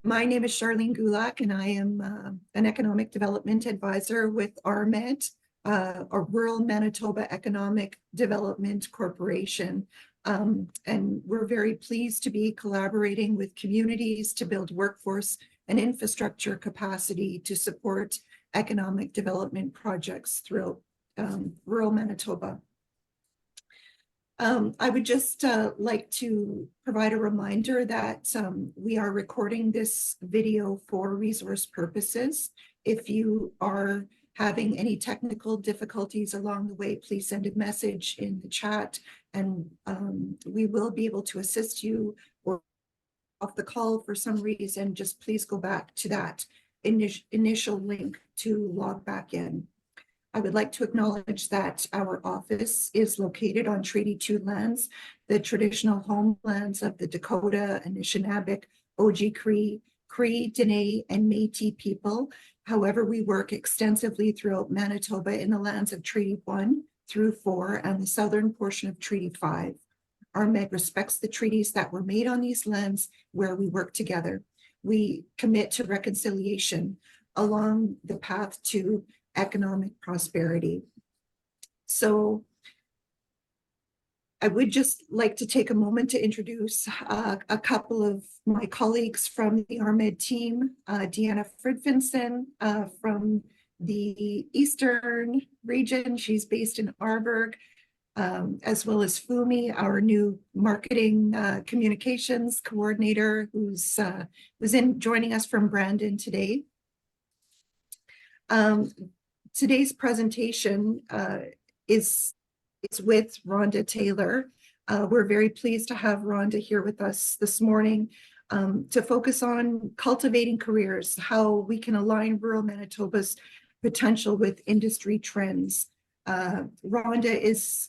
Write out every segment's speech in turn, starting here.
My name is Charlene Gulak, and I am an economic development advisor with RMED, a Rural Manitoba Economic Development Corporation. And we're very pleased to be collaborating with communities to build workforce and infrastructure capacity to support economic development projects throughout rural Manitoba. I would just like to provide a reminder that we are recording this video for resource purposes. If you are having any technical difficulties along the way, please send a message in the chat, and we will be able to assist you, or off the call for some reason, just please go back to that initial link to log back in. I would like to acknowledge that our office is located on Treaty 2 lands, the traditional homelands of the Dakota, Anishinaabe, Oji-Cree, Cree, Dene, and Métis people. However, we work extensively throughout Manitoba in the lands of Treaty 1 through 4 and the southern portion of Treaty 5. RMED respects the treaties that were made on these lands where we work together. We commit to reconciliation along the path to economic prosperity. So I would just like to take a moment to introduce a couple of my colleagues from the RMED team. Deanna Fridfinson from the Eastern region. She's based in Arborg, as well as Fumi, our new marketing communications coordinator, who's joining us from Brandon today. Today's presentation is with Rhonda Taylor. We're very pleased to have Rhonda here with us this morning to focus on cultivating careers, how we can align rural Manitoba's potential with industry trends. Rhonda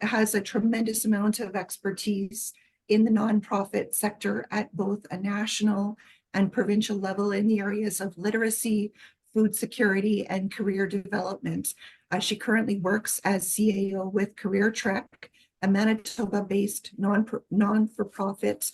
has a tremendous amount of expertise in the nonprofit sector at both a national and provincial level in the areas of literacy, food security, and career development. She currently works as CAO with Career Trek, a Manitoba-based non-for-profit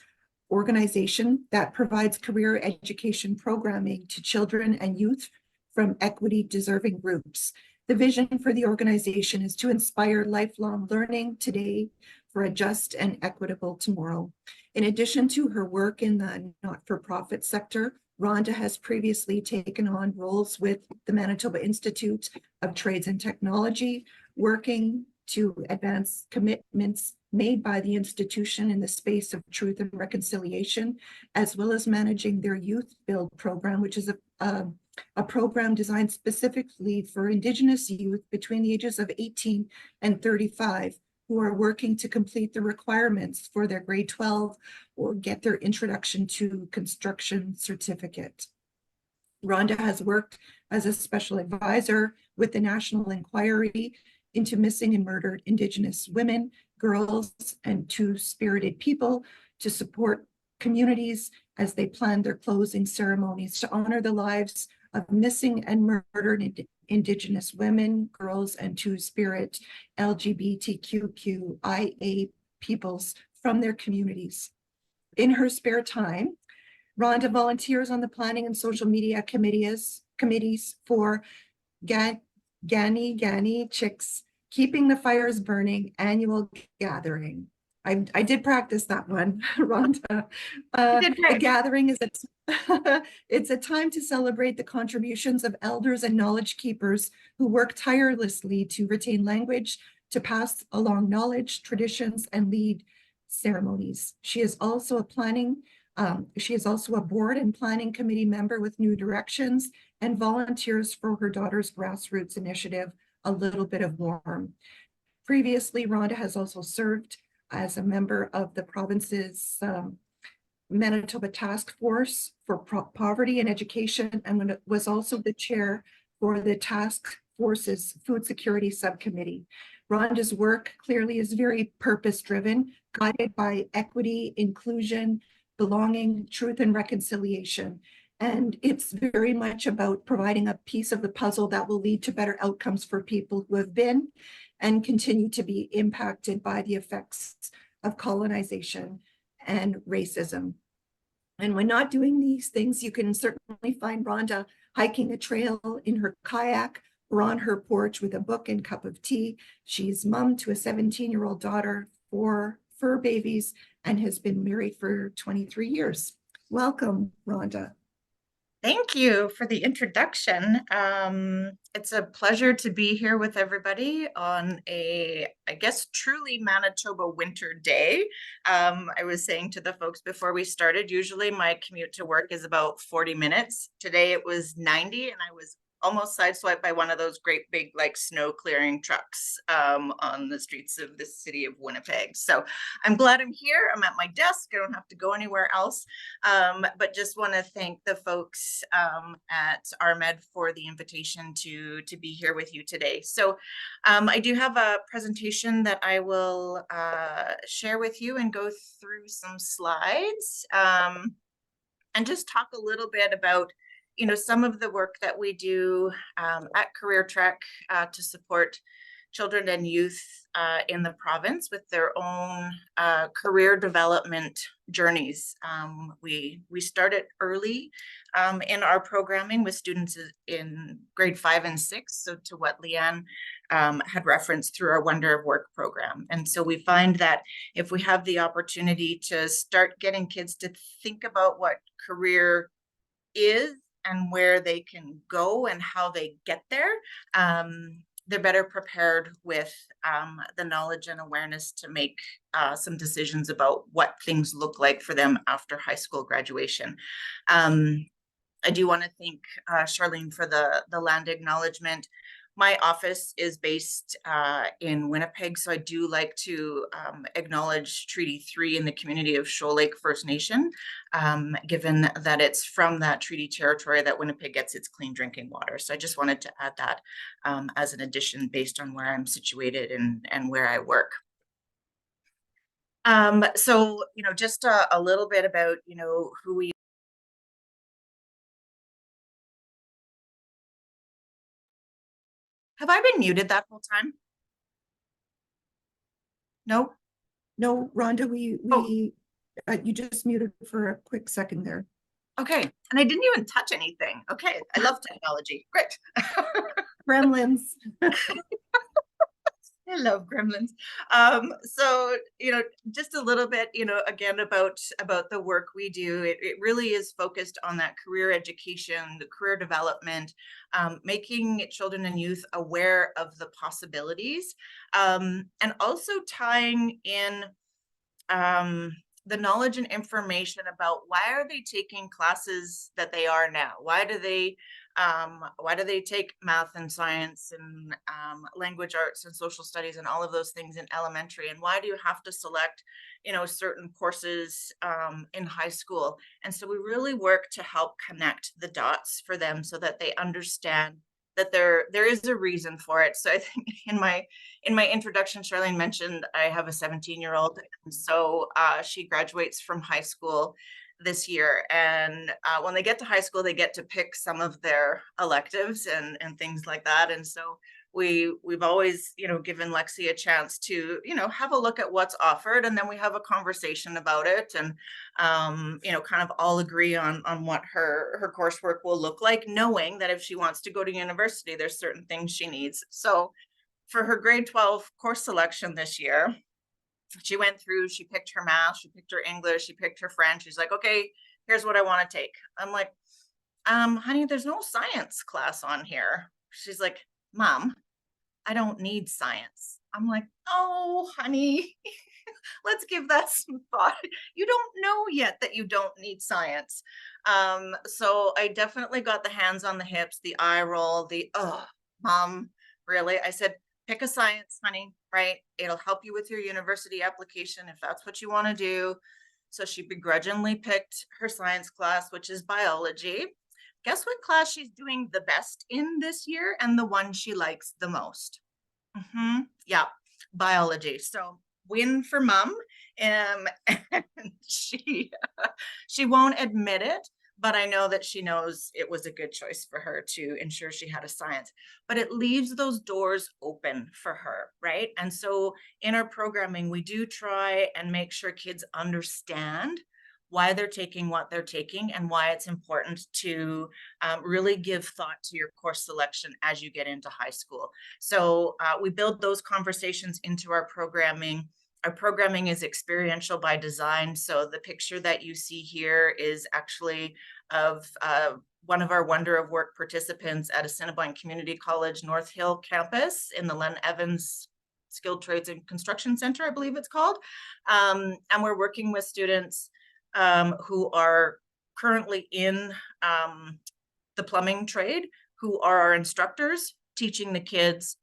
organization that provides career education programming to children and youth from equity-deserving groups. The vision for the organization is to inspire lifelong learning today for a just and equitable tomorrow. In addition to her work in the not-for-profit sector, Rhonda has previously taken on roles with the Manitoba Institute of Trades and Technology, working to advance commitments made by the institution in the space of truth and reconciliation, as well as managing their Youth Build program, which is a program designed specifically for Indigenous youth between the ages of 18 and 35, who are working to complete the requirements for their grade 12 or get their introduction to construction certificate. Rhonda has worked as a special advisor with the National Inquiry into Missing and Murdered Indigenous Women, Girls, and Two-Spirited People to support communities as they plan their closing ceremonies to honor the lives of missing and murdered Indigenous women, girls, and Two-Spirit LGBTQIA peoples from their communities. In her spare time, Rhonda volunteers on the planning and social media committees for Gani Chicks Keeping the Fires Burning annual gathering. I did practice that one, Rhonda. The gathering is it's a time to celebrate the contributions of elders and knowledge keepers who work tirelessly to retain language, to pass along knowledge, traditions, and lead ceremonies. She is also a board and planning committee member with New Directions and volunteers for her daughter's grassroots initiative, A Little Bit of Warm. Previously, Rhonda has also served as a member of the province's Manitoba Task Force for Poverty and Education, and was also the chair for the Task Force's Food Security Subcommittee. Rhonda's work clearly is very purpose-driven, guided by equity, inclusion, belonging, truth, and reconciliation. And it's very much about providing a piece of the puzzle that will lead to better outcomes for people who have been and continue to be impacted by the effects of colonization and racism. And when not doing these things, you can certainly find Rhonda hiking a trail in her kayak or on her porch with a book and cup of tea. She's mom to a 17-year-old daughter, 4 fur babies, and has been married for 23 years. Welcome, Rhonda. Thank you for the introduction. It's a pleasure to be here with everybody on I guess, truly Manitoba winter day. I was saying to the folks before we started, usually my commute to work is about 40 minutes. Today it was 90, and I was almost sideswiped by one of those great big like snow clearing trucks on the streets of the city of Winnipeg. So I'm glad I'm here. I'm at my desk. I don't have to go anywhere else. But just want to thank the folks at RMED for the invitation to be here with you today. So I do have a presentation that I will share with you and go through some slides and just talk a little bit about some of the work that we do at Career Trek to support children and youth in the province with their own career development journeys. We started early in our programming with students in grade 5 and 6, so to what Leanne had referenced through our Wonder of Work program. And so we find that if we have the opportunity to start getting kids to think about what career is and where they can go and how they get there, they're better prepared with the knowledge and awareness to make some decisions about what things look like for them after high school graduation. I do want to thank Charlene for the land acknowledgement. My office is based in Winnipeg, so I do like to acknowledge Treaty 3 in the community of Shoal Lake First Nation, given that it's from that treaty territory that Winnipeg gets its clean drinking water. So I just wanted to add that as an addition based on where I'm situated and where I work. So, just a little bit about, who we Have I been muted that whole time? No? No, Rhonda, Oh, you just muted for a quick second there. okay. And I didn't even touch anything. Okay. I love technology. Great. Gremlins. I love gremlins. So, just a little bit, again, about the work we do. It really is focused on that career education, the career development, making children and youth aware of the possibilities, and also tying in the knowledge and information about why are they taking classes that they are now? Why do they take math and science and language arts and social studies and all of those things in elementary? And why do you have to select, certain courses in high school? And so we really work to help connect the dots for them so that they understand that there is a reason for it. So I think in my introduction, Charlene mentioned I have a 17-year-old, and so she graduates from high school this year. And when they get to high school, they get to pick some of their electives and things like that. And so we've always, given Lexi a chance to, have a look at what's offered, and then we have a conversation about it, and kind of all agree on what her coursework will look like, knowing that if she wants to go to university, there's certain things she needs. So for her grade 12 course selection this year, she went through, she picked her math, she picked her English, she picked her French. She's like, okay, here's what I want to take. I'm like, honey, there's no science class on here. She's like, Mom, I don't need science. I'm like, oh, honey, let's give that some thought. You don't know yet that you don't need science. So I definitely got the hands on the hips, the eye roll, oh, Mom, really? I said, pick a science, honey, right? It'll help you with your university application if that's what you want to do. So she begrudgingly picked her science class, which is biology. Guess what class she's doing the best in this year and the one she likes the most? Yeah, biology. So win for Mom. And she won't admit it, but I know that she knows it was a good choice for her to ensure she had a science. But it leaves those doors open for her, right? And so in our programming, we do try and make sure kids understand why they're taking what they're taking, and why it's important to really give thought to your course selection as you get into high school. So we build those conversations into our programming. Our programming is experiential by design. So the picture that you see here is actually of one of our Wonder of Work participants at Assiniboine Community College North Hill campus in the Len Evans Skilled Trades and Construction Center, I believe it's called. And we're working with students who are currently in the plumbing trade, who are our instructors, teaching the kids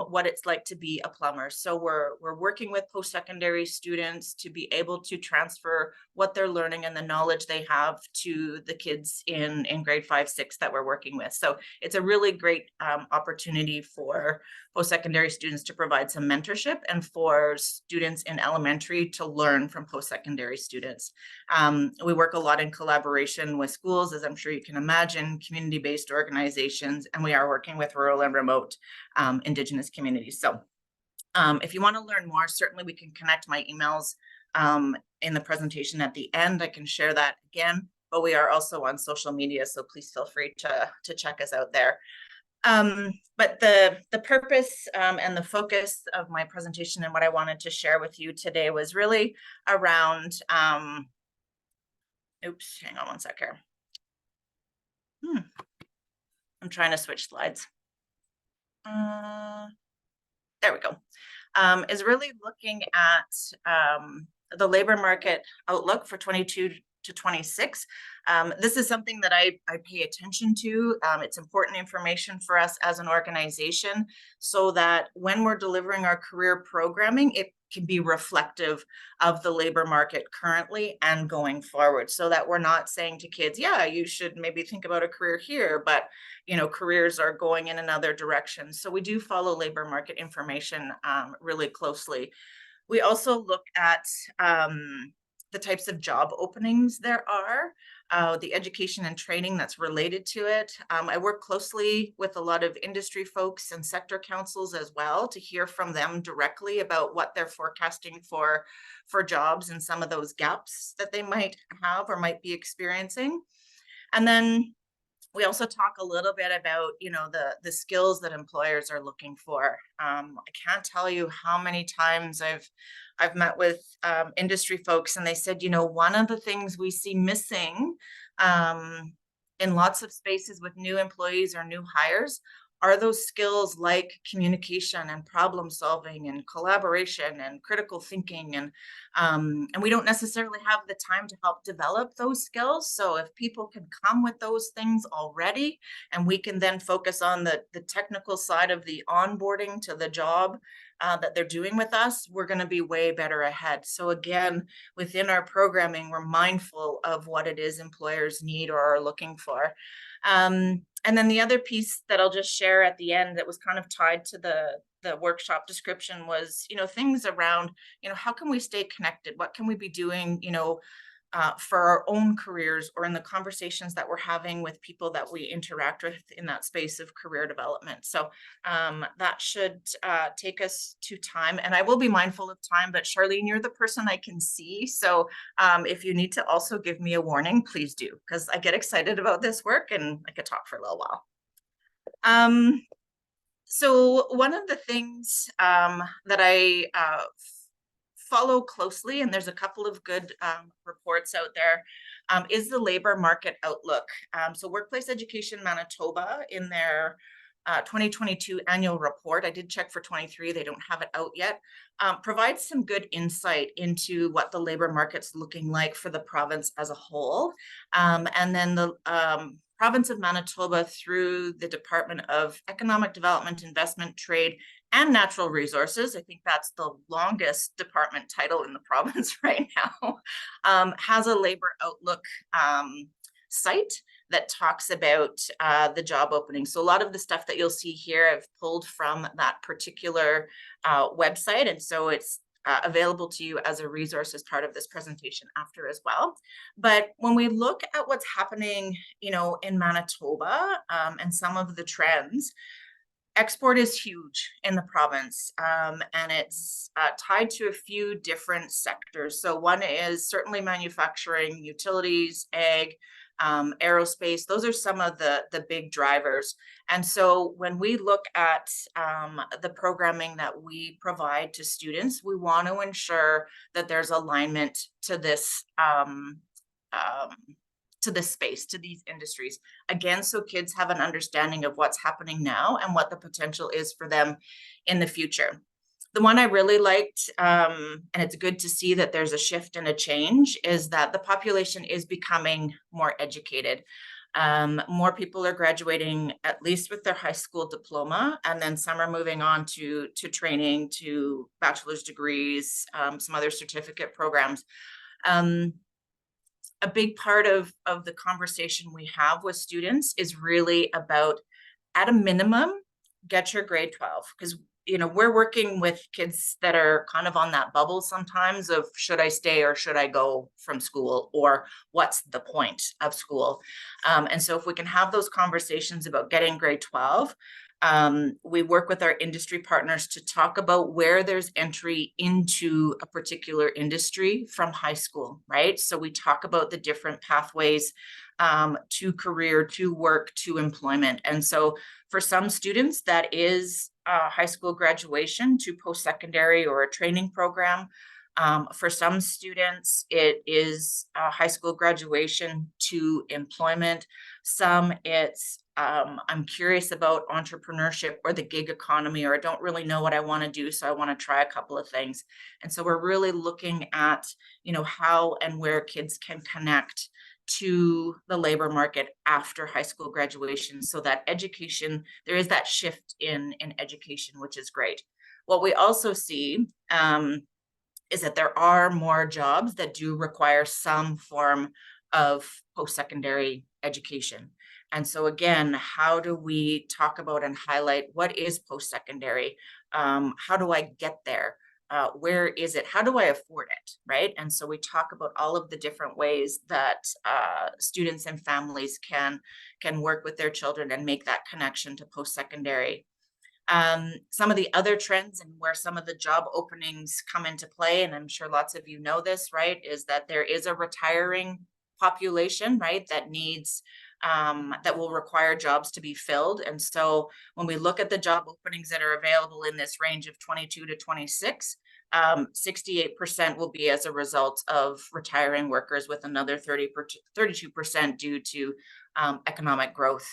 what it's like to be a plumber. So we're working with post-secondary students to be able to transfer what they're learning and the knowledge they have to the kids in grade 5, 6 that we're working with. So it's a really great opportunity for post-secondary students to provide some mentorship and for students in elementary to learn from post-secondary students. We work a lot in collaboration with schools, as I'm sure you can imagine, community-based organizations, and we are working with rural and remote Indigenous communities. So if you want to learn more, certainly we can connect. My emails in the presentation at the end. I can share that again, but we are also on social media, so please feel free to check us out there. But the purpose and the focus of my presentation and what I wanted to share with you today was really around, oops, hang on one sec here. I'm trying to switch slides. There we go. Is really looking at the labor market outlook for 22 to 26. This is something that I pay attention to. It's important information for us as an organization so that when we're delivering our career programming, it can be reflective of the labor market currently and going forward, so that we're not saying to kids, yeah, you should maybe think about a career here, but you know, careers are going in another direction. So we do follow labor market information really closely. We also look at the types of job openings there are, the education and training that's related to it. I work closely with a lot of industry folks and sector councils as well to hear from them directly about what they're forecasting for jobs and some of those gaps that they might have or might be experiencing. And then we also talk a little bit about, you know, the skills that employers are looking for. I can't tell you how many times I've met with industry folks, and they said, you know, one of the things we see missing in lots of spaces with new employees or new hires are those skills like communication and problem solving and collaboration and critical thinking. And we don't necessarily have the time to help develop those skills. So if people can come with those things already, and we can then focus on the technical side of the onboarding to the job that they're doing with us, we're going to be way better ahead. So again, within our programming, we're mindful of what it is employers need or are looking for. And then the other piece that I'll just share at the end that was kind of tied to the workshop description was, you know, things around, you know, how can we stay connected? What can we be doing, you know, for our own careers or in the conversations that we're having with people that we interact with in that space of career development. So that should take us to time, and I will be mindful of time, but Charlene, you're the person I can see. So if you need to also give me a warning, please do, because I get excited about this work and I could talk for a little while. So one of the things that I follow closely, and there's a couple of good reports out there, is the labor market outlook. So Workplace Education Manitoba, in their 2022 annual report, I did check for 23, they don't have it out yet, provides some good insight into what the labor market's looking like for the province as a whole. And then the province of Manitoba, through the Department of Economic Development, Investment, Trade, and Natural Resources, I think that's the longest department title in the province right now, has a labor outlook site that talks about the job opening. So a lot of the stuff that you'll see here I've pulled from that particular website, and so it's available to you as a resource as part of this presentation after as well. But when we look at what's happening, you know, in Manitoba and some of the trends, export is huge in the province, and it's tied to a few different sectors. So one is certainly manufacturing, utilities, ag, aerospace. Those are some of the big drivers. And so when we look at the programming that we provide to students, we want to ensure that there's alignment to this space, to these industries. Again, so kids have an understanding of what's happening now and what the potential is for them in the future. The one I really liked, and it's good to see that there's a shift and a change, is that the population is becoming more educated. More people are graduating at least with their high school diploma, and then some are moving on to training, to bachelor's degrees, some other certificate programs. A big part of the conversation we have with students is really about, at a minimum, get your grade 12, because we're working with kids that are kind of on that bubble sometimes of, should I stay or should I go from school, or what's the point of school? And so if we can have those conversations about getting grade 12, we work with our industry partners to talk about where there's entry into a particular industry from high school, right? So we talk about the different pathways to career, to work, to employment. And so for some students, that is high school graduation to post-secondary or a training program. For some students, it is high school graduation to employment. Some it's I'm curious about entrepreneurship or the gig economy, or I don't really know what I want to do, so I want to try a couple of things. And so we're really looking at, how and where kids can connect to the labor market after high school graduation, so that education, there is that shift in education, which is great. What we also see is that there are more jobs that do require some form of post-secondary education. And so again, how do we talk about and highlight what is post-secondary? How do I get there? Where is it? How do I afford it? Right? And so we talk about all of the different ways that students and families can work with their children and make that connection to post-secondary. Some of the other trends and where some of the job openings come into play, and I'm sure lots of you know this, right, is that there is a retiring population, right, that needs that will require jobs to be filled. And so when we look at the job openings that are available in this range of 22 to 26, 68% will be as a result of retiring workers, with another 32% due to economic growth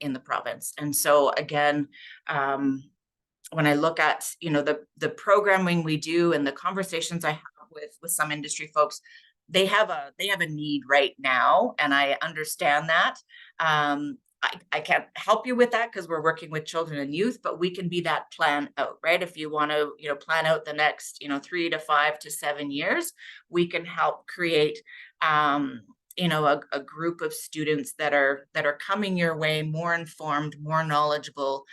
in the province. And so again, when I look at the programming we do and the conversations I have with some industry folks, they have a need right now, and I understand that. I can't help you with that because we're working with children and youth, but we can be that plan out, right? If you want to, plan out the next, 3 to 5 to 7 years, we can help create, a group of students that are coming your way, more informed, more knowledgeable,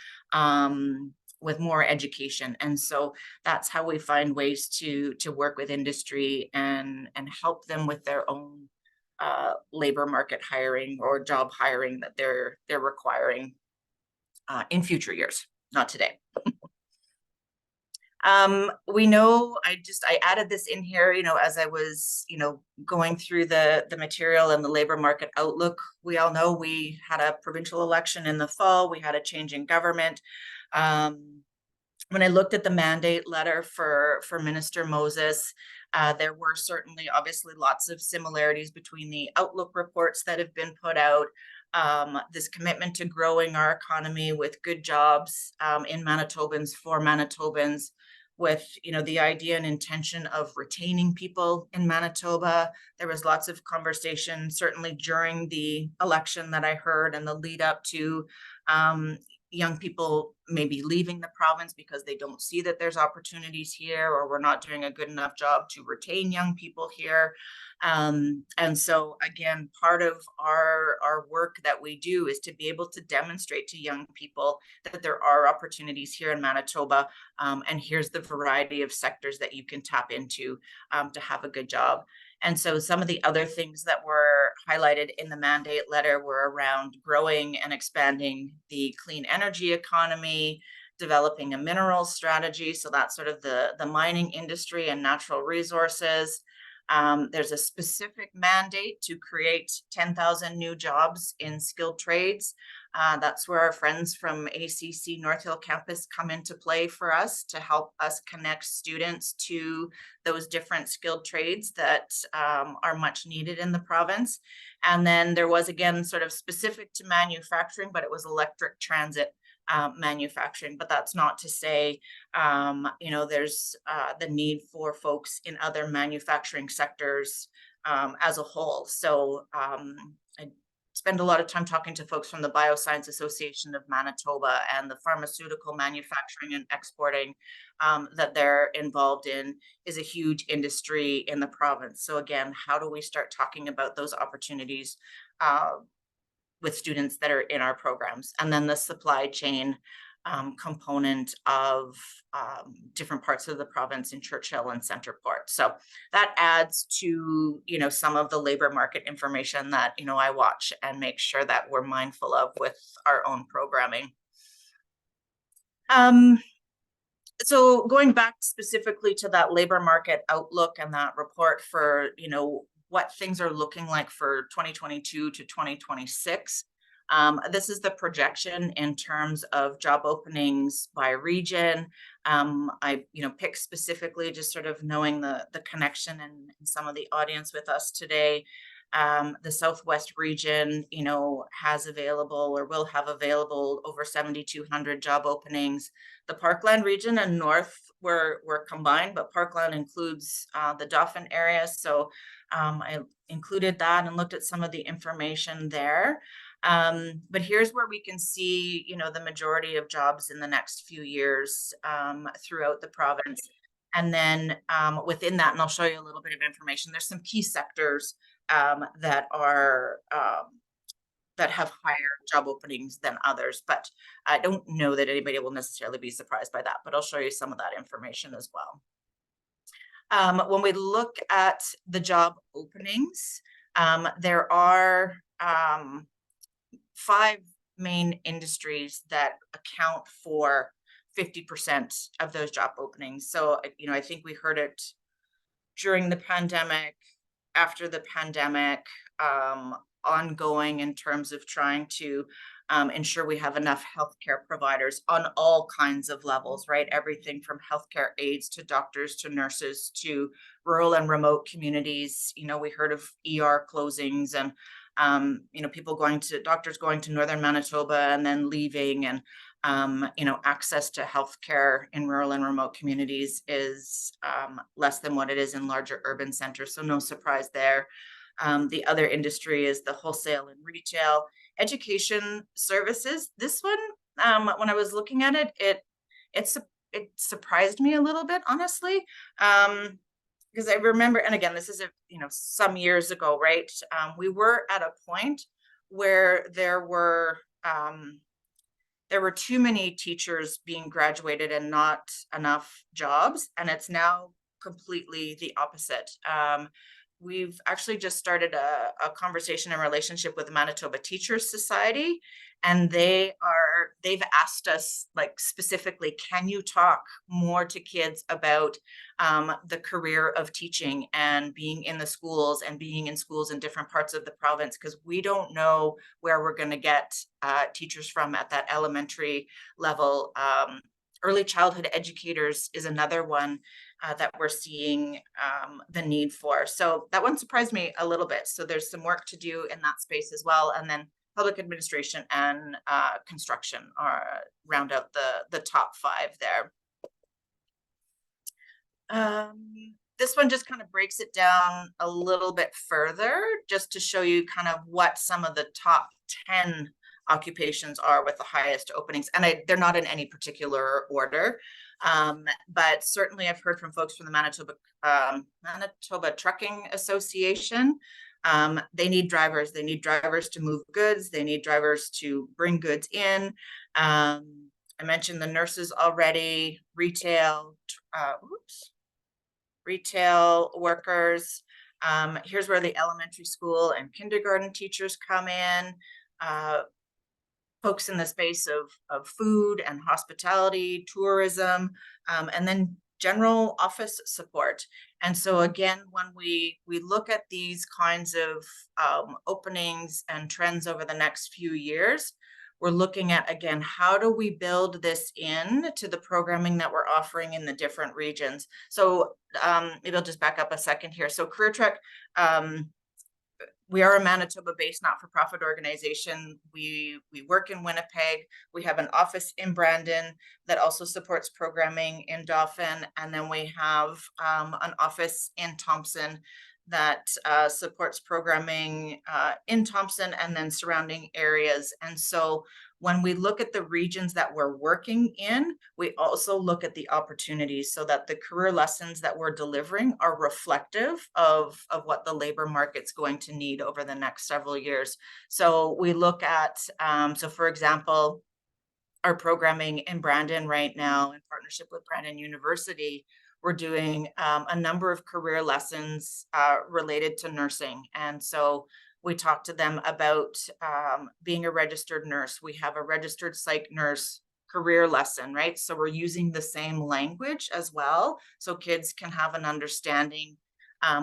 with more education. And so that's how we find ways to work with industry and help them with their own labor market hiring or job hiring that they're requiring in future years, not today. We know, I added this in here, as I was, going through the material and the labor market outlook. We all know we had a provincial election in the fall. We had a change in government. When I looked at the mandate letter for Minister Moses, there were certainly, obviously, lots of similarities between the outlook reports that have been put out, this commitment to growing our economy with good jobs in Manitobans for Manitobans, with the idea and intention of retaining people in Manitoba. There was lots of conversation, certainly during the election, that I heard, and the lead up to young people maybe leaving the province because they don't see that there's opportunities here, or we're not doing a good enough job to retain young people here. And so again, part of our work that we do is to be able to demonstrate to young people that there are opportunities here in Manitoba, and here's the variety of sectors that you can tap into to have a good job. And so some of the other things that were highlighted in the mandate letter were around growing and expanding the clean energy economy, developing a mineral strategy. So that's sort of the mining industry and natural resources. There's a specific mandate to create 10,000 new jobs in skilled trades. That's where our friends from ACC North Hill campus come into play for us to help us connect students to those different skilled trades that are much needed in the province. And then there was, again, sort of specific to manufacturing, but it was electric transit manufacturing. But that's not to say, there's the need for folks in other manufacturing sectors as a whole. So I spend a lot of time talking to folks from the Bioscience Association of Manitoba and the pharmaceutical manufacturing and exporting that they're involved in is a huge industry in the province. So again, how do we start talking about those opportunities with students that are in our programs? And then the supply chain component of different parts of the province in Churchill and Centerport. So that adds to, some of the labor market information that, I watch and make sure that we're mindful of with our own programming. So going back specifically to that labor market outlook and that report for, what things are looking like for 2022 to 2026. This is the projection in terms of job openings by region. I, pick specifically just sort of knowing the connection and some of the audience with us today. The Southwest region, has available or will have available over 7,200 job openings. The Parkland region and North were combined, but Parkland includes the Dauphin area. So I included that and looked at some of the information there. But here's where we can see, the majority of jobs in the next few years throughout the province. And then within that, and I'll show you a little bit of information, there's some key sectors that are that have higher job openings than others, but I don't know that anybody will necessarily be surprised by that, but I'll show you some of that information as well. When we look at the job openings, there are 5 main industries that account for 50% of those job openings. So, I think we heard it during the pandemic, after the pandemic, ongoing in terms of trying to ensure we have enough healthcare providers on all kinds of levels, right? Everything from healthcare aides to doctors to nurses to rural and remote communities. We heard of ER closings and, doctors going to northern Manitoba and then leaving, and access to healthcare in rural and remote communities is less than what it is in larger urban centers. So no surprise there. The other industry is the wholesale and retail. Education services. This one, when I was looking at it, it surprised me a little bit, honestly, because I remember, and again, this is some years ago, right? We were at a point where there were too many teachers being graduated and not enough jobs, and it's now completely the opposite. We've actually just started a conversation and relationship with the Manitoba Teachers Society, and they've asked us, like, specifically, can you talk more to kids about the career of teaching and being in the schools and being in schools in different parts of the province, because we don't know where we're going to get teachers from at that elementary level. Early childhood educators is another one that we're seeing the need for. So that one surprised me a little bit. So there's some work to do in that space as well. And then public administration and construction round out the top 5 there. This one just kind of breaks it down a little bit further, just to show you kind of what some of the top 10 occupations are with the highest openings. And they're not in any particular order. But certainly I've heard from folks from the Manitoba Trucking Association. They need drivers. They need drivers to move goods. They need drivers to bring goods in. I mentioned the nurses already, retail workers. Here's where the elementary school and kindergarten teachers come in, folks in the space of food and hospitality, tourism, and then general office support. And so again, when we look at these kinds of openings and trends over the next few years, we're looking at, again, how do we build this in to the programming that we're offering in the different regions? So maybe I'll just back up a second here. So Career Trek, we are a Manitoba-based not-for-profit organization. We work in Winnipeg. We have an office in Brandon that also supports programming in Dauphin. And then we have an office in Thompson that supports programming in Thompson and then surrounding areas. And so when we look at the regions that we're working in, we also look at the opportunities so that the career lessons that we're delivering are reflective of what the labor market's going to need over the next several years. So we look at, so for example, our programming in Brandon right now in partnership with Brandon University, we're doing a number of career lessons related to nursing. And so we talk to them about being a registered nurse. We have a registered psych nurse career lesson, right? So we're using the same language as well, so kids can have an understanding,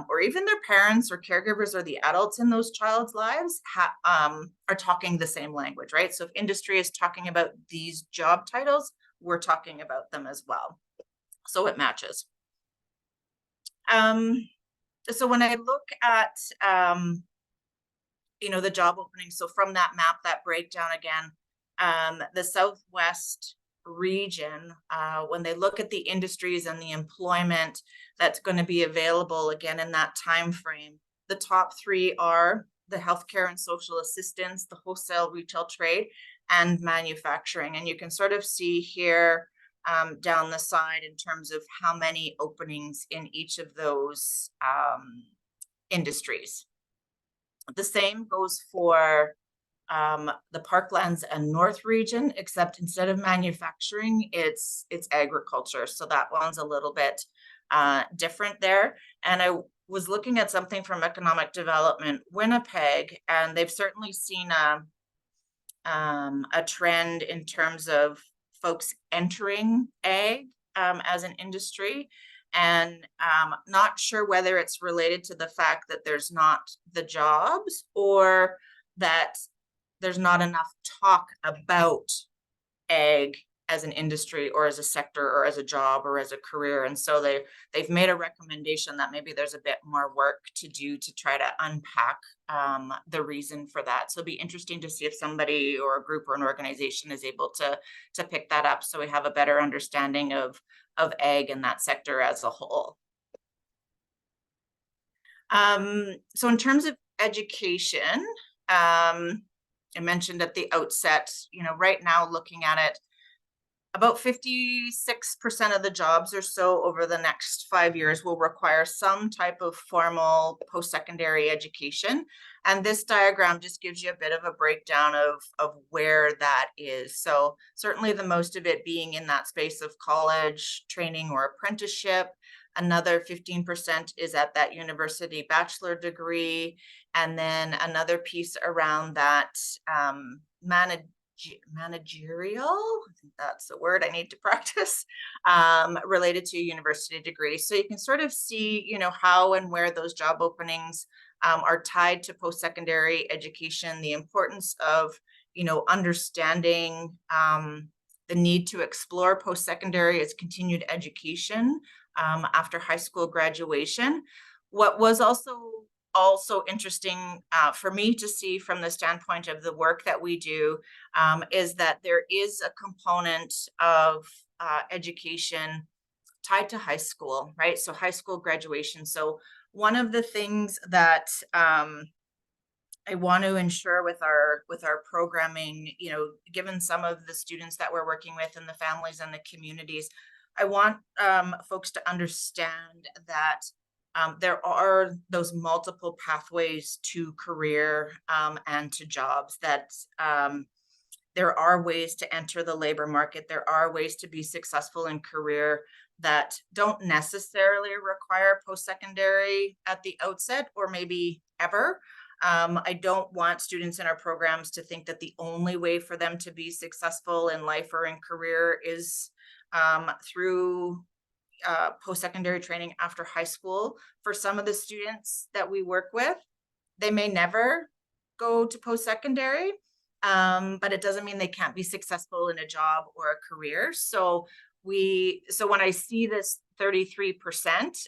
or even their parents or caregivers or the adults in those child's lives are talking the same language, right? So if industry is talking about these job titles, we're talking about them as well. So it matches. So when I look at the job openings, so from that map, that breakdown again, the Southwest region, when they look at the industries and the employment that's going to be available again in that time frame, the top three are the healthcare and social assistance, the wholesale retail trade, and manufacturing. And you can sort of see here down the side in terms of how many openings in each of those industries. The same goes for the Parklands and North region, except instead of manufacturing, it's agriculture. So that one's a little bit different there. And I was looking at something from Economic Development Winnipeg, and they've certainly seen a trend in terms of folks entering ag as an industry. And not sure whether it's related to the fact that there's not the jobs or that there's not enough talk about ag as an industry or as a sector or as a job or as a career. And so they've made a recommendation that maybe there's a bit more work to do to try to unpack the reason for that. So it'll be interesting to see if somebody or a group or an organization is able to pick that up, so we have a better understanding of ag and that sector as a whole. So in terms of education, I mentioned at the outset, right now looking at it, about 56% of the jobs or so over the next 5 years will require some type of formal post-secondary education. And this diagram just gives you a bit of a breakdown of where that is. So certainly the most of it being in that space of college training or apprenticeship. Another 15% is at that university bachelor degree. And then another piece around that managerial, I think that's the word I need to practice, related to a university degree. So you can sort of see, how and where those job openings are tied to post-secondary education, the importance of, understanding the need to explore post-secondary as continued education after high school graduation. What was also interesting for me to see from the standpoint of the work that we do is that there is a component of education tied to high school, right? So high school graduation. So one of the things that I want to ensure with our programming, given some of the students that we're working with and the families and the communities, I want folks to understand that there are those multiple pathways to career and to jobs, that there are ways to enter the labor market. There are ways to be successful in career. that don't necessarily require post-secondary at the outset or maybe ever. I don't want students in our programs to think that the only way for them to be successful in life or in career is through post-secondary training after high school. For some of the students that we work with, they may never go to post-secondary, but it doesn't mean they can't be successful in a job or a career. So when I see this 33%,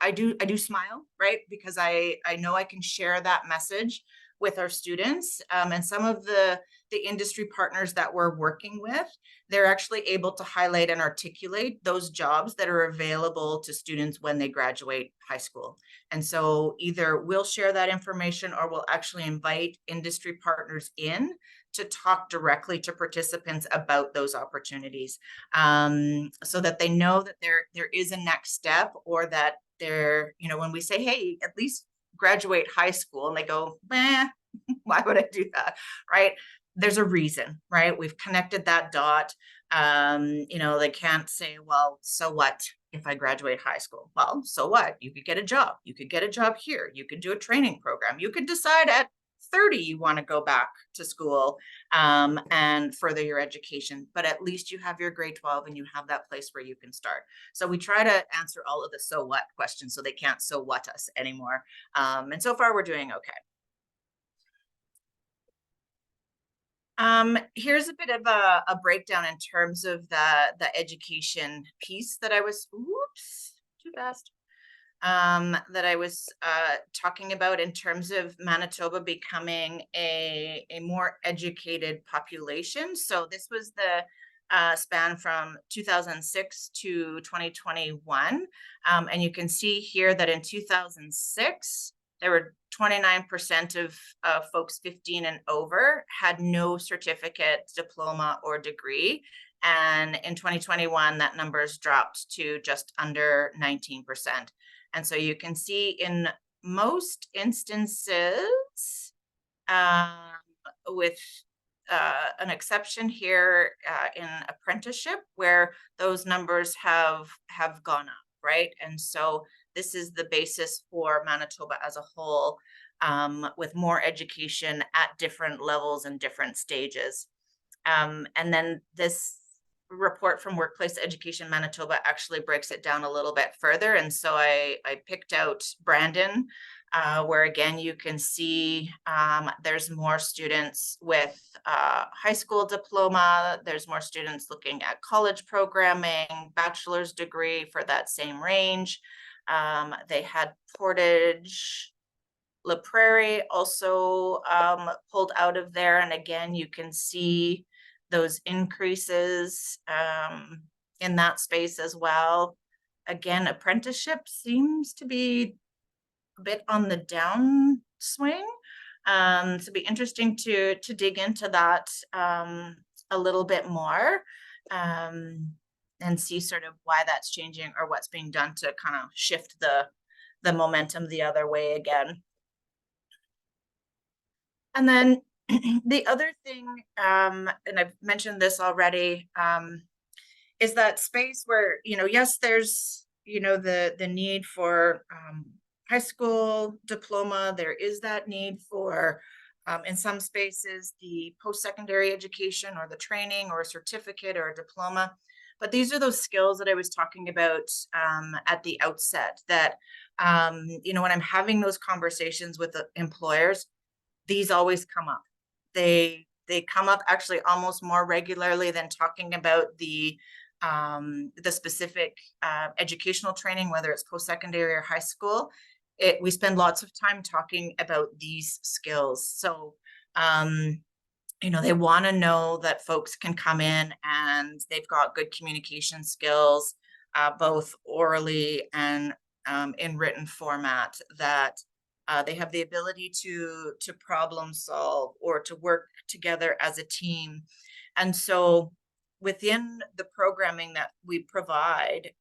I do smile, right? Because I know I can share that message with our students, and some of the industry partners that we're working with, they're actually able to highlight and articulate those jobs that are available to students when they graduate high school. And so either we'll share that information or we'll actually invite industry partners in to talk directly to participants about those opportunities, so that they know that there is a next step, or that they're, when we say, hey, at least graduate high school, and they go, why would I do that? Right? There's a reason, right? We've connected that dot. They can't say, well, so what if I graduate high school? Well, so what? You could get a job. You could get a job here. You could do a training program. You could decide at 30 you want to go back to school and further your education, but at least you have your grade 12 and you have that place where you can start. So we try to answer all of the so what questions so they can't so what us anymore. And so far we're doing okay. Here's a bit of a breakdown in terms of the education piece that I was, oops, too fast. That I was talking about in terms of Manitoba becoming a more educated population. So this was the span from 2006 to 2021. And you can see here that in 2006, there were 29% of folks 15 and over had no certificate, diploma, or degree. And in 2021, that number's dropped to just under 19%. And so you can see in most instances, with an exception here in apprenticeship, where those numbers have gone up, right? And so this is the basis for Manitoba as a whole, with more education at different levels and different stages. And then this report from Workplace Education Manitoba actually breaks it down a little bit further. And so I picked out Brandon, where again, you can see there's more students with high school diploma. There's more students looking at college programming, bachelor's degree for that same range. They had Portage, La Prairie also pulled out of there. And again, you can see those increases in that space as well. Again, apprenticeship seems to be a bit on the downswing. So it'd be interesting to dig into that a little bit more and see sort of why that's changing or what's being done to kind of shift the momentum the other way again. And then the other thing, and I've mentioned this already, is that space where, yes, there's, the need for high school diploma. There is that need for, in some spaces, the post-secondary education or the training or a certificate or a diploma. But these are those skills that I was talking about at the outset that, when I'm having those conversations with the employers, these always come up. They come up actually almost more regularly than talking about the specific educational training, whether it's post-secondary or high school. We spend lots of time talking about these skills. So, they want to know that folks can come in and they've got good communication skills, both orally and in written format, that they have the ability to problem solve or to work together as a team. And so within the programming that we provide,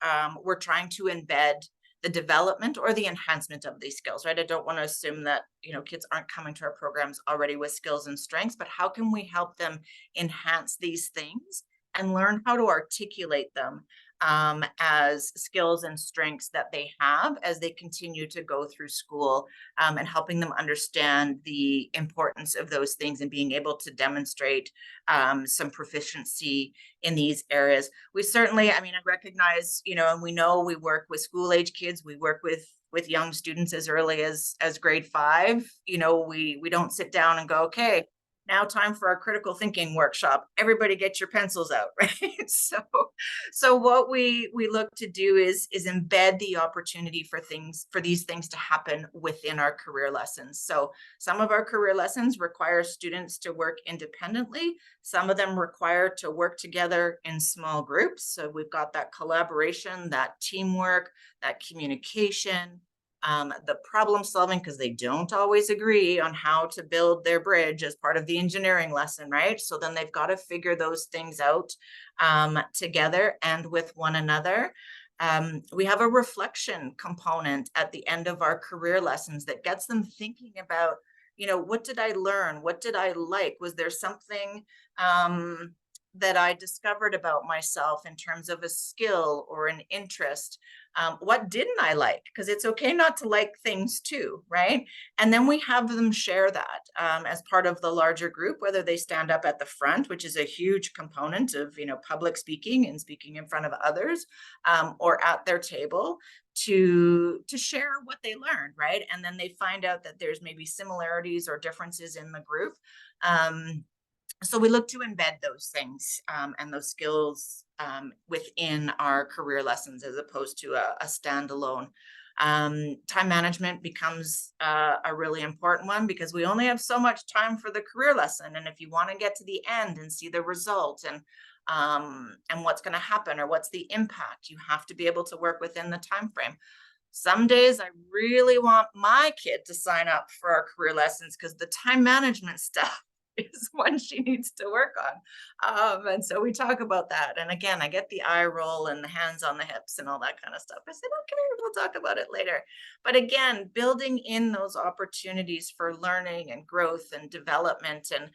we're trying to embed the development or the enhancement of these skills, right? I don't want to assume that, kids aren't coming to our programs already with skills and strengths, but how can we help them enhance these things and learn how to articulate them as skills and strengths that they have as they continue to go through school, and helping them understand the importance of those things and being able to demonstrate some proficiency in these areas. We certainly, I mean, I recognize, and we know we work with school age kids, we work with young students as early as grade 5. We don't sit down and go, okay, now time for our critical thinking workshop. Everybody get your pencils out, right? So what we look to do is embed the opportunity for these things to happen within our career lessons. So some of our career lessons require students to work independently. Some of them require to work together in small groups. So we've got that collaboration, that teamwork, that communication, the problem solving, because they don't always agree on how to build their bridge as part of the engineering lesson, right? So then they've got to figure those things out together and with one another. We have a reflection component at the end of our career lessons that gets them thinking about, what did I learn? What did I like? Was there something that I discovered about myself in terms of a skill or an interest? What didn't I like? Because it's okay not to like things too, right? And then we have them share that as part of the larger group, whether they stand up at the front, which is a huge component of, public speaking and speaking in front of others, or at their table to share what they learned, right? And then they find out that there's maybe similarities or differences in the group. So we look to embed those things and those skills within our career lessons as opposed to a standalone. Time management becomes a really important one because we only have so much time for the career lesson. And if you want to get to the end and see the result and what's going to happen or what's the impact, you have to be able to work within the time frame. Some days I really want my kid to sign up for our career lessons because the time management stuff is one she needs to work on. And so we talk about that. And again, I get the eye roll and the hands on the hips and all that kind of stuff. I said, okay, we'll talk about it later. But again, building in those opportunities for learning and growth and development. And,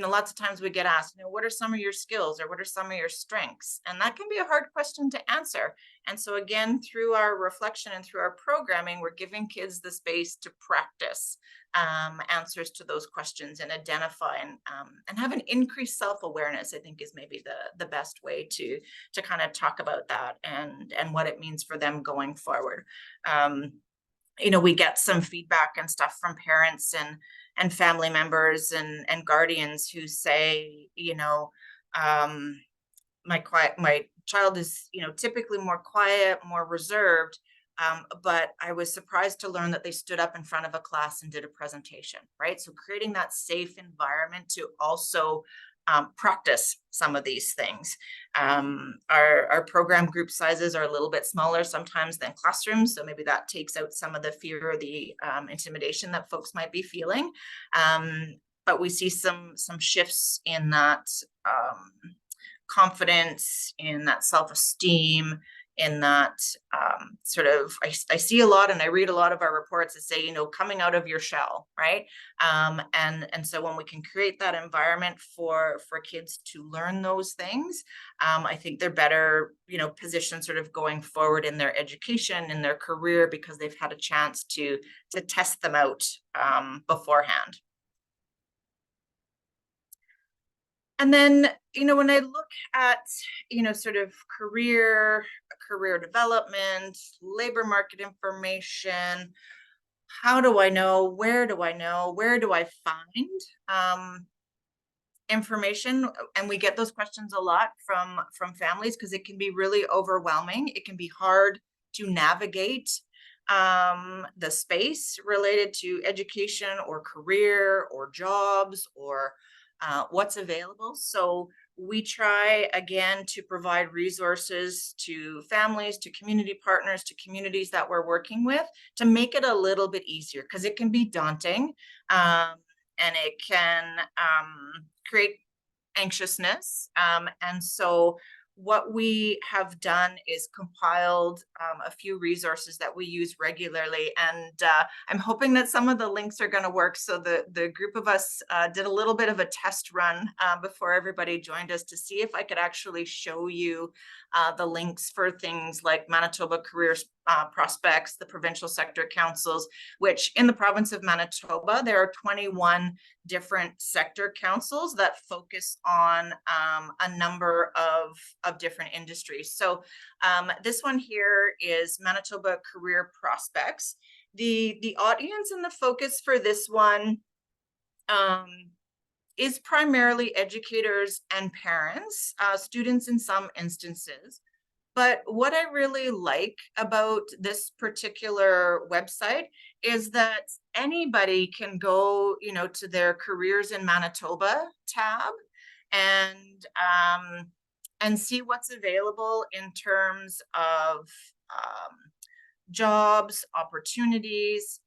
lots of times we get asked, what are some of your skills or what are some of your strengths? And that can be a hard question to answer. And so again, through our reflection and through our programming, we're giving kids the space to practice answers to those questions and identify and have an increased self-awareness, I think is maybe the best way to kind of talk about that and what it means for them going forward. We get some feedback and stuff from parents and family members and guardians who say, my child is, typically more quiet, more reserved. But I was surprised to learn that they stood up in front of a class and did a presentation, right? So creating that safe environment to also practice some of these things. Our program group sizes are a little bit smaller sometimes than classrooms. So maybe that takes out some of the fear or the intimidation that folks might be feeling. But we see some shifts in that confidence, in that self-esteem, in that sort of, I see a lot and I read a lot of our reports that say, coming out of your shell, right? And so when we can create that environment for kids to learn those things, I think they're better, positioned sort of going forward in their education, in their career, because they've had a chance to test them out beforehand. And then, when I look at, sort of career development, labor market information, how do I know? Where do I know? Where do I find information? And we get those questions a lot from families because it can be really overwhelming. It can be hard to navigate the space related to education or career or jobs or what's available. So we try again to provide resources to families, to community partners, to communities that we're working with to make it a little bit easier because it can be daunting and it can create anxiousness. And so what we have done is compiled a few resources that we use regularly, and I'm hoping that some of the links are going to work. So the group of us did a little bit of a test run before everybody joined us to see if I could actually show you the links for things like Manitoba Careers Prospects, the provincial sector councils, which in the province of Manitoba, there are 21 different sector councils that focus on a number of different industries. So this one here is Manitoba Career Prospects. The audience and the focus for this one is primarily educators and parents, students in some instances. But what I really like about this particular website is that anybody can go, to their Careers in Manitoba tab and see what's available in terms of jobs, opportunities,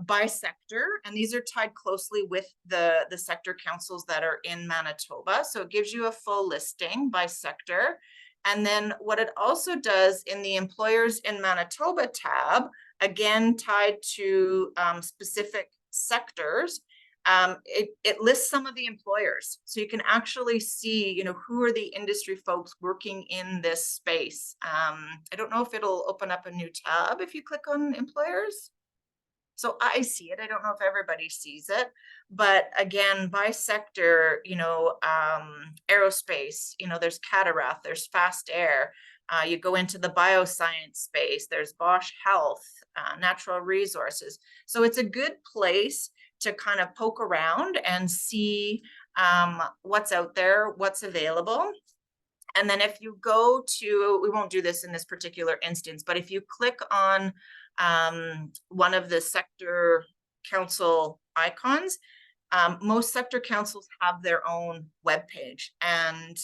by sector, and these are tied closely with the sector councils that are in Manitoba. So it gives you a full listing by sector. And then what it also does in the Employers in Manitoba tab, again tied to specific sectors, it lists some of the employers. So you can actually see, who are the industry folks working in this space. I don't know if it'll open up a new tab if you click on employers. So I see it. I don't know if everybody sees it, but again, by sector, aerospace, there's Catarath, there's Fast Air. You go into the bioscience space, there's Bosch Health, natural resources. So it's a good place to kind of poke around and see what's out there, what's available. And then if you go to, we won't do this in this particular instance, but if you click on one of the sector council icons, most sector councils have their own webpage. And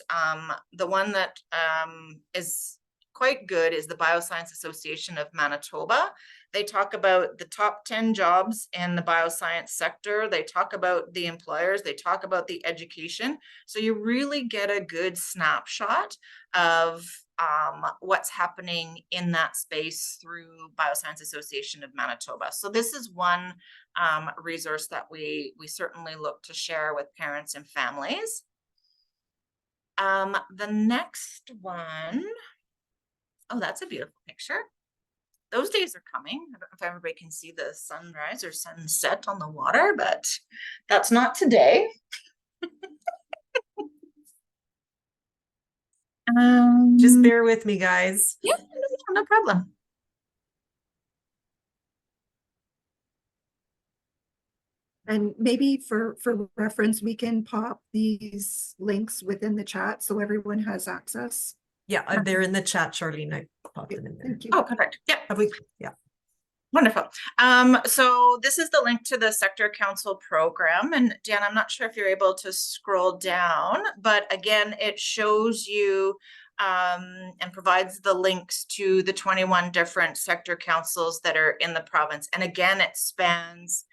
the one that is quite good is the Bioscience Association of Manitoba. They talk about the top 10 jobs in the bioscience sector. They talk about the employers. They talk about the education. So you really get a good snapshot of what's happening in that space through Bioscience Association of Manitoba. So this is one resource that we certainly look to share with parents and families. The next one, oh, that's a beautiful picture. Those days are coming. I don't know if everybody can see the sunrise or sunset on the water, but that's not today. Just bear with me, guys. Yeah, no problem. And maybe for reference, we can pop these links within the chat so everyone has access. Yeah, they're in the chat, Charlene. I popped them in there. Thank you. Oh, perfect. Yeah. Have we? Yeah. Wonderful. So this is the link to the Sector Council program. And Dan, I'm not sure if you're able to scroll down, but again, it shows you and provides the links to the 21 different sector councils that are in the province. And again, it spans,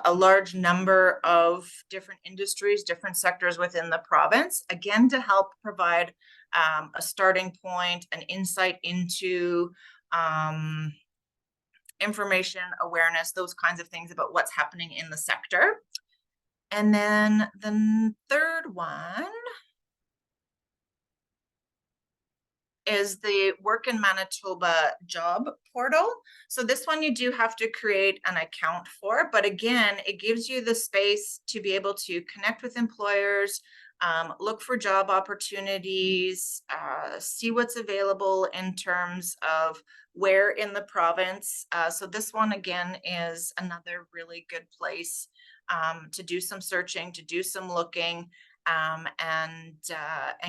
a large number of different industries, different sectors within the province, again, to help provide a starting point, an insight into information, awareness, those kinds of things about what's happening in the sector. And then the third one is the Work in Manitoba job portal. So this one you do have to create an account for, but again, it gives you the space to be able to connect with employers, look for job opportunities, see what's available in terms of where in the province. So this one again is another really good place to do some searching, to do some looking, and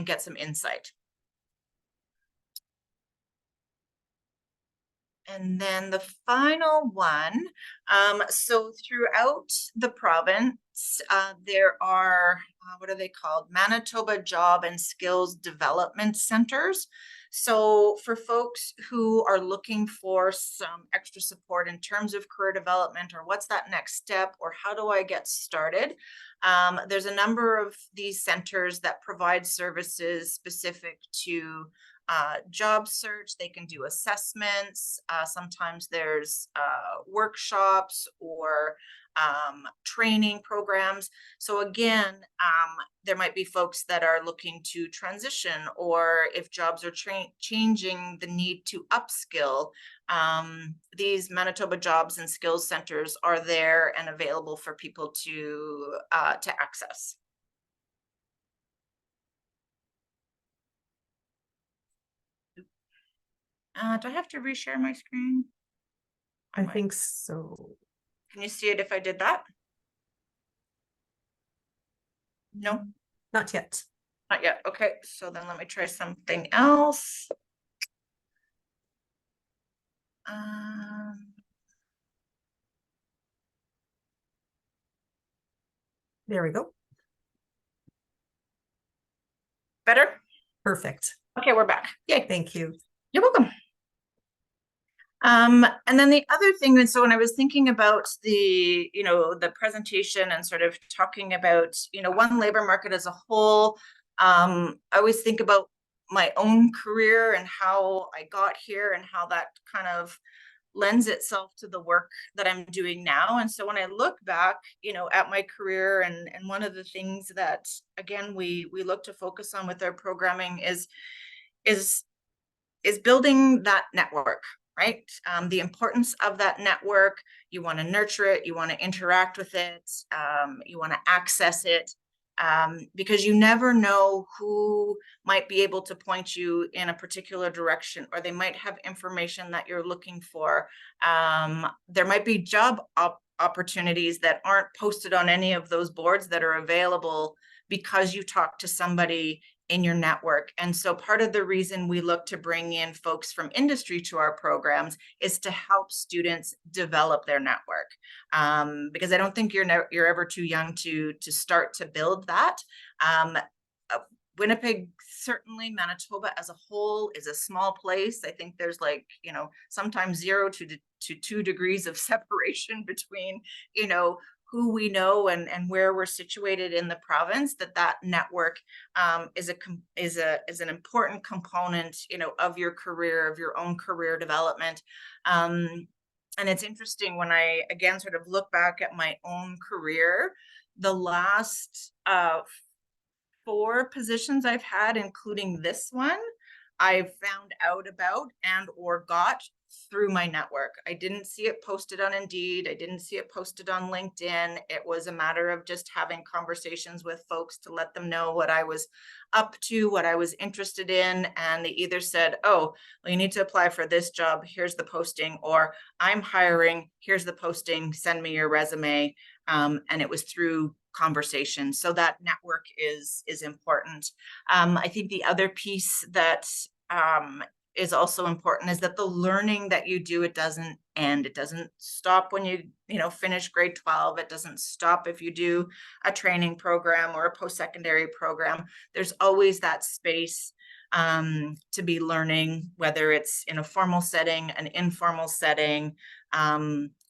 get some insight. And then the final one, so throughout the province, there are, what are they called? Manitoba Job and Skills Development Centers. So for folks who are looking for some extra support in terms of career development, or what's that next step, or how do I get started? There's a number of these centers that provide services specific to job search. They can do assessments. Sometimes there's workshops or training programs. So again, there might be folks that are looking to transition, or if jobs are changing, the need to upskill. These Manitoba Jobs and Skills Centers are there and available for people to access. Do I have to reshare my screen? I think so. Can you see it if I did that? No, Not yet. not yet. Okay, so then let me try something else. There we go. Better? Perfect. Okay, we're back. Yay. Thank you. You're welcome. And then the other thing, and so when I was thinking about the, the presentation and sort of talking about, one, labor market as a whole, I always think about my own career and how I got here and how that kind of lends itself to the work that I'm doing now. And so when I look back, at my career, and one of the things that, again, we look to focus on with our programming is building that network, right? The importance of that network. You want to nurture it, you want to interact with it, you want to access it, because you never know who might be able to point you in a particular direction, or they might have information that you're looking for. There might be job opportunities that aren't posted on any of those boards that are available because you talk to somebody in your network. And so part of the reason we look to bring in folks from industry to our programs is to help students develop their network. Because I don't think you're ever too young to start to build that. Winnipeg, certainly Manitoba as a whole, is a small place. I think there's sometimes 0 to 2 degrees of separation between, who we know and where we're situated in the province. That network is an important component, of your career, of your own career development. And it's interesting when I, again, sort of look back at my own career, the last 4 positions I've had, including this one, I found out about and or got through my network. I didn't see it posted on Indeed. I didn't see it posted on LinkedIn. It was a matter of just having conversations with folks to let them know what I was up to, what I was interested in. And they either said, oh, well, you need to apply for this job. Here's the posting. Or I'm hiring. Here's the posting. Send me your resume. And it was through conversation. So that network is important. I think the other piece that is also important is that the learning that you do, it doesn't end. It doesn't stop when you finish grade 12. It doesn't stop if you do a training program or a post-secondary program. There's always that space to be learning, whether it's in a formal setting, an informal setting.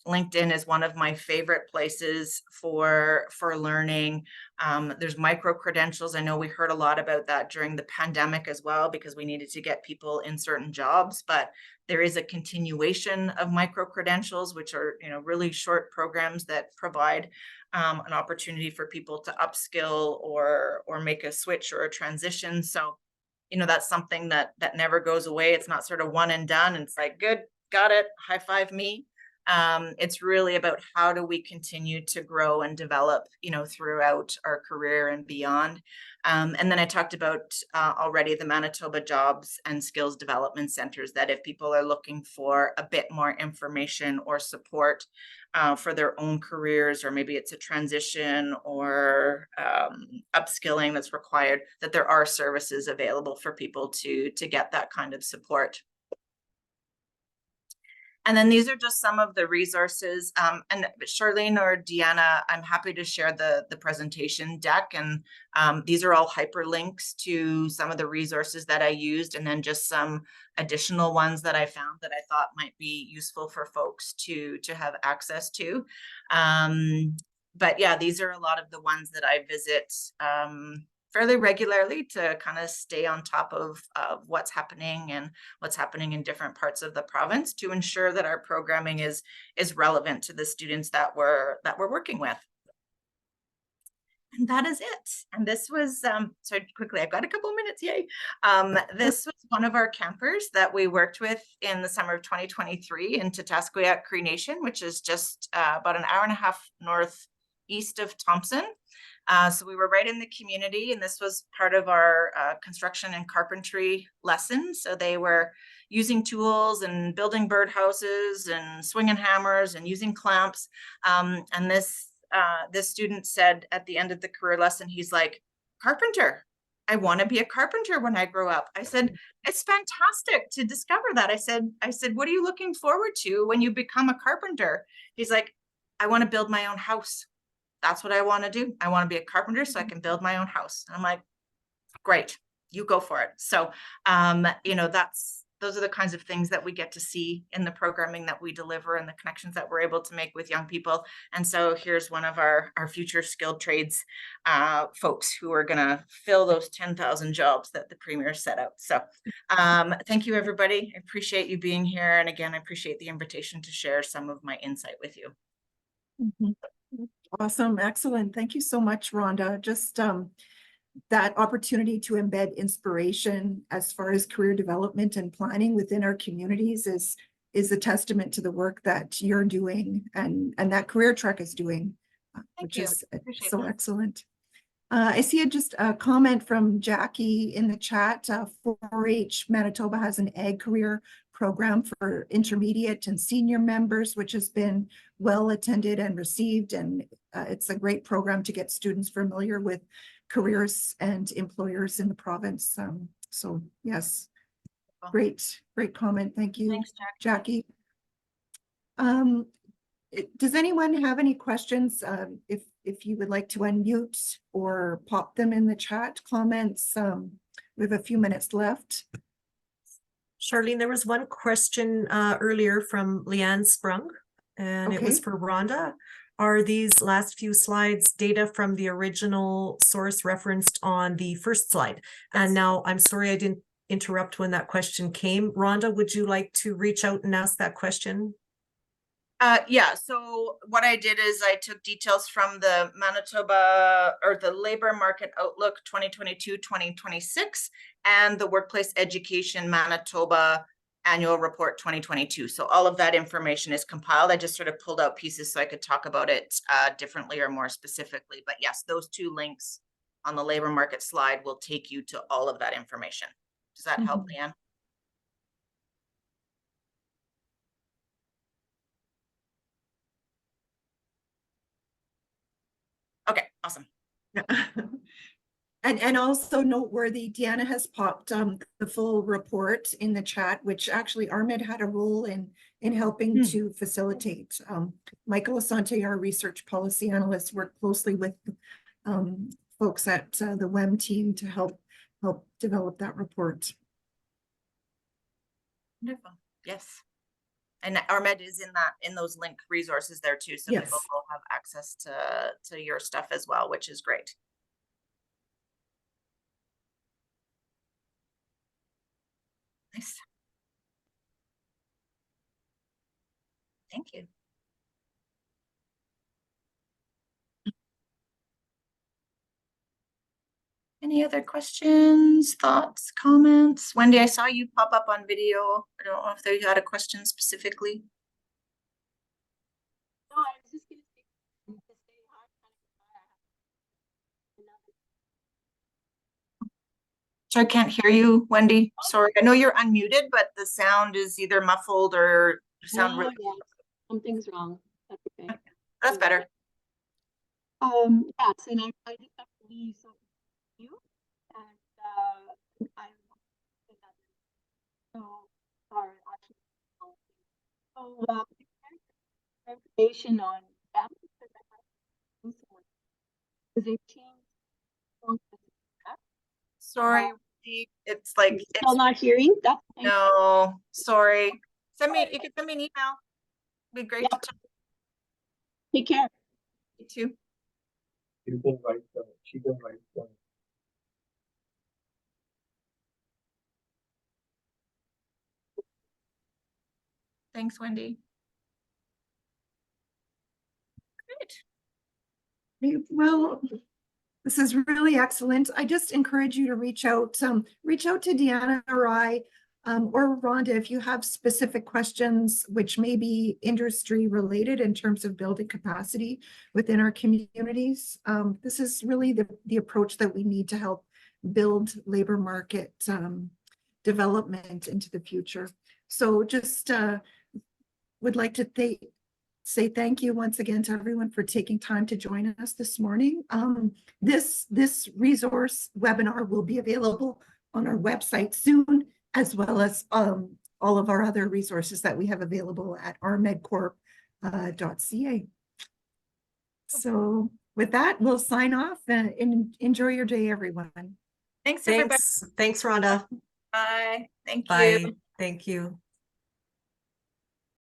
LinkedIn is one of my favorite places for learning. There's micro credentials. I know we heard a lot about that during the pandemic as well, because we needed to get people in certain jobs, but there is a continuation of micro credentials, which are, really short programs that provide an opportunity for people to upskill or make a switch or a transition. So, that's something that never goes away. It's not sort of one and done. It's like, good, got it, high five me. It's really about how do we continue to grow and develop, throughout our career and beyond. And then I talked about already the Manitoba Jobs and Skills Development Centers, that if people are looking for a bit more information or support for their own careers, or maybe it's a transition or upskilling that's required, that there are services available for people to get that kind of support. And then these are just some of the resources. And Charlene or Deanna, I'm happy to share the presentation deck. And these are all hyperlinks to some of the resources that I used, and then just some additional ones that I found that I thought might be useful for folks to have access to. But yeah, these are a lot of the ones that I visit fairly regularly to kind of stay on top of what's happening and what's happening in different parts of the province to ensure that our programming is relevant to the students that we're working with. And that is it. And this was, sorry, quickly, I've got a couple minutes, yay. This was one of our campers that we worked with in the summer of 2023 in Tatasqueyak Cree Nation, which is just about an hour and a half northeast of Thompson. So we were right in the community, and this was part of our construction and carpentry lesson. So they were using tools and building birdhouses and swinging hammers and using clamps. And this student said at the end of the career lesson, he's like, "Carpenter, I want to be a carpenter when I grow up." I said, "It's fantastic to discover that." I said, "What are you looking forward to when you become a carpenter?" He's like, "I want to build my own house. That's what I want to do. I want to be a carpenter so I can build my own house." I'm like, "Great, you go for it." So, you know, those are the kinds of things that we get to see in the programming that we deliver and the connections that we're able to make with young people. And so here's one of our future skilled trades folks who are going to fill those 10,000 jobs that the Premier set out. So thank you, everybody. I appreciate you being here. And again, I appreciate the invitation to share some of my insight with you. Awesome, excellent. Thank you so much, Rhonda. Just that opportunity to embed inspiration as far as career development and planning within our communities is a testament to the work that you're doing and that Career Trek is doing, which is so excellent. I see just a comment from Jackie in the chat. 4-H Manitoba has an ag career program for intermediate and senior members, which has been well attended and received. And it's a great program to get students familiar with careers and employers in the province. So yes, great comment. Thank you. Thanks, Jackie. Does anyone have any questions? If you would like to unmute or pop them in the chat comments, we have a few minutes left. Charlene, there was one question earlier from Leanne Sprung, and it was for Rhonda. Are these last few slides data from the original source referenced on the first slide? And now I'm sorry I didn't interrupt when that question came. Rhonda, would you like to reach out and ask that question? Yeah, so what I did is I took details from the Manitoba or the Labor Market Outlook 2022-2026 and the Workplace Education Manitoba Annual Report 2022. So all of that information is compiled. I just sort of pulled out pieces so I could talk about it differently or more specifically. But yes, those two links on the labor market slide will take you to all of that information. Does that help, Leanne? Okay, awesome. And also noteworthy, Deanna has popped the full report in the chat, which actually RMED had a role in helping to facilitate. Michael Asante, our research policy analyst, worked closely with folks at the WEM team to help develop that report. Wonderful. Yes. And RMED is in those link resources there too, so people will have access to your stuff as well, which is great. Nice. Thank you. Any other questions, thoughts, comments? Wendy, I saw you pop up on video. I don't know if you had a question specifically. No, I was just going to say hi. So I can't hear you, Wendy. Sorry. I know you're unmuted, but the sound is either muffled or sound really. Yeah. Something's wrong. That's okay. That's better. Yes, and I just have to leave so you and I so sorry actually So, information on them because I have because they changed. Sorry, it's like, You're still not hearing? That's fine. no, sorry. You can send me an email. Be great Yeah. to talk Take care. to you too. You can write down. She can write down. Thanks, Wendy. Great. Well, this is really excellent. I just encourage you to reach out to Deanna or I, or Rhonda, if you have specific questions, which may be industry related in terms of building capacity within our communities. This is really the approach that we need to help build labor market development into the future. So just would like to say thank you once again to everyone for taking time to join us this morning. This resource webinar will be available on our website soon, as well as all of our other resources that we have available at rmedcorp.ca. So with that, we'll sign off and enjoy your day, everyone. Thanks, everybody. Thanks, Rhonda. Bye. Thank Bye. you. Thank you.